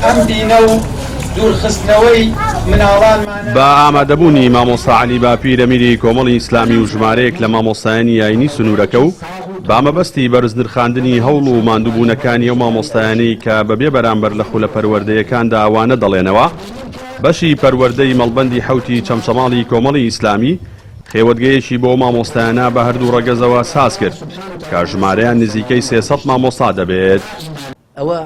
ئەم دینە و دوورخستنەوەی مناڵانمانە. بە ئامادەبوونی مامۆستا عەلی باپیر ئەمیری کۆمەڵی ئیسلامی و ژمارەیەک لە مامۆستایانی یاینی سنوورەکە و بامەبەستی بەرزنرخاندنی هەوڵ و ماندووبوونەکانی ئەو مامۆستایانەی کە بەبێ بەرامبەر لە خولە پەروەردەیەکاندا ئەوانە دەڵێنەوە بەشی پەروەردەی مەڵبەندی حەوتی چەمچەماڵی کۆمەڵی ئیسلامی خێوەتگەیەکی بۆ مامۆستایانە بە هەردوو ڕەگەزەوە ساز کرد کە ژمارەیان نزیکەی 300 مامۆستا دەبێت. ئەوە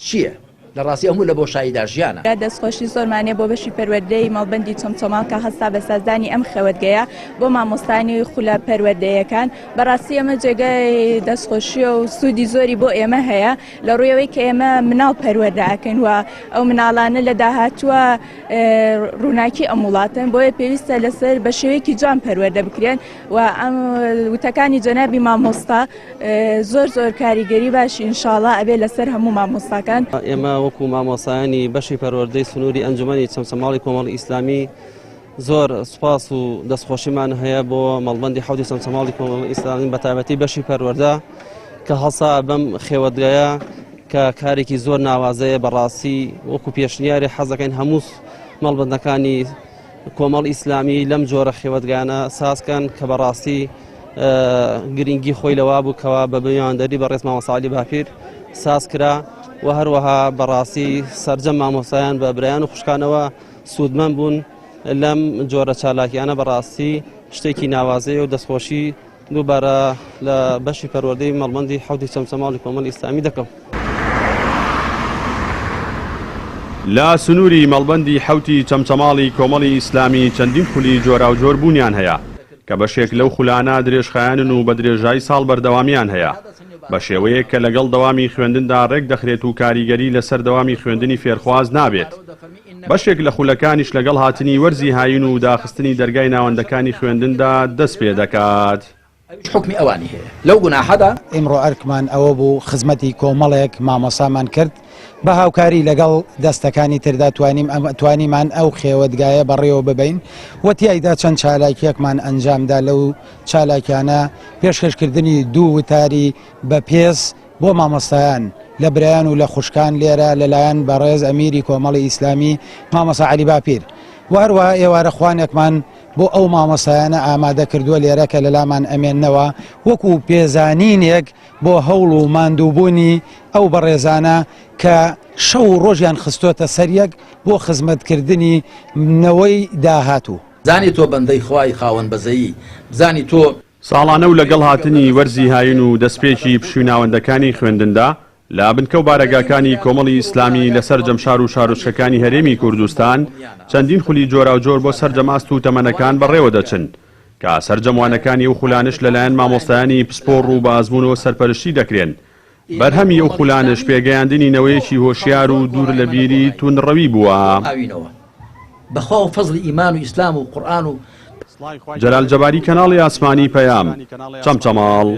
چییە؟ لە ڕاستی ئەموو لە بۆ شایدا ژیانە. دەستخۆشی زۆرمانێ بۆ بەشی پەروەردەی مەڵبەندی چەمچەماڵ کە هەستا بە سازدانی ئەم خەوەتگەیە بۆ مامۆستانی خولە پەروەردەیەکان. بەڕاستی ئەمە جێگای دەستخۆشیە و سوودی زۆری بۆ ئێمە هەیە لە ڕوویەوەی کە ئێمە مناڵ پەروەردەکەین و ئەو مناڵانە لە داهاتووە ڕووناکی ئەم وڵاتن بۆیە پێویستە لەسەر بە شێوەیەکی جوان پەروەردە بکرێن و ئەم وتەکانی جەنابی مامۆستا زۆر کاریگەری باشی ئینشاڵڵا ئەبێ لەسەر هەموو مامۆستاکان. ئێمە وەکو مامۆسایانی بەشی پەروەردەی سنووری ئەنجومەنی چەمچەماڵی کۆمەڵی ئیسلامی زۆر سوپاس و دەستخۆشیمان هەیە بۆ مەڵبەندی حەوتی چەمچەماڵی کۆمەڵی ئیسلامی بە تایبەتی بەشی پەروەردە کە هەسا بەم خێوەتگایە کە کارێکی زۆر ناوازەیە بەڕاستی وەکو پێشنیاری حەزەکەین هەموو مەڵبەندەکانی کۆمەڵ ئیسلامی لەم جۆرە خێوەتگانە سازکەن کە بەڕاستی گرنگی خۆی لەوا بوو کەوا بە بەیاندەری بەڕێز مامۆستا عەلی باپیر ساز کرا و هەروەها بەڕاستی سەرجەم مامۆستایان بە برایان و خوشکانەوە سوودمەند بوون لەم جۆرە چالاکیانە بەڕاستی شتێکی ناوازەیە و دەستخۆشی دووبارە لە بەشی پەروەردەی مەڵبەندی حەوتی چەمچەماڵی کۆمەڵی ئیسلامی دەکەم. لە سنووری مەڵبەندی حەوتی چەمچەماڵی کۆمەڵی ئیسلامی چەندین خولی جۆرا و جۆر بوونیان هەیە کە بەشێک لەو خولانە درێژخایانن و بە درێژایی ساڵ بەردەوامیان هەیە بە شێوەیەک کە لەگەڵ دەوامی خوێندندا ڕێک دەخرێت و کاریگەری لەسەر دەوامی خوێندنی فێرخواز نابێت. بەشێک لە خولەکانیش لەگەڵ هاتنی وەرزی هاین و داخستنی دەرگای ناوەندەکانی خوێندندا دەست پێ دەکات. حکمی ئەوانی هەیە لەو گوناحەدا. ئیمڕۆ ئەرکمان ئەوە بوو خزمەتی کۆمەڵێک مامۆسامان کرد بە هاوکاری لەگەڵ دەستەکانی تردا توانیمان ئەو خێوەتگایە بەڕێوە ببین و تیایدا چەند چالاکیەکمان ئەنجامدا لەو چالاکیانە پێشکەشکردنی دوو وتاری بە پێس بۆ مامۆستایان لە برایان و لە خوشکان لێرە لەلایەن بەڕێز ئەمیری کۆمەڵی ئیسلامی مامۆستا عەلی باپیر و هەروەها ئێوارە خوانێکمان بۆ ئەو مامۆستایانە ئامادە کردووە لێرە کە لەلامان ئەمێننەوە وەکو پێزانینێک بۆ هەوڵ و ماندووبوونی ئەو بەڕێزانە کە شەو ڕۆژیان خستۆتە سەریەک بۆ خزمەتکردنی نەوەی داهاتوو. زانی تۆ بەندەی خوای خاوەن بەزەیی بزانی تۆ ساڵانە و لەگەڵ هاتنی وەرزی هاین و دەستپێکی پشووناوەندەکانی خوێندندا لە بنکە و بارەگاکانی کۆمەڵی ئیسلامی لەسەر جەمشار و شارۆچکەکانی هەرێمی کوردستان چەندین خولی جۆرا و جۆر بۆ سەرجەماست و تەمەنەکان بەڕێوە دەچن کە سەرجەموانەکانی و خولانش لەلایەن مامۆستایانی پسپۆڕ و بازبوونەوە سەرپەرشتی دەکرێن. بەرهەمی ئەو خولانش پێگەیاندنی نەوەیەکی هۆشیار و دوور لە بیری توندڕەوی بووە. بەخوا و فەزلی ئیمان و ئیسلام و قورئان و جەلال جەباری کەناڵی ئاسمانی پەیام چەمچەماڵ.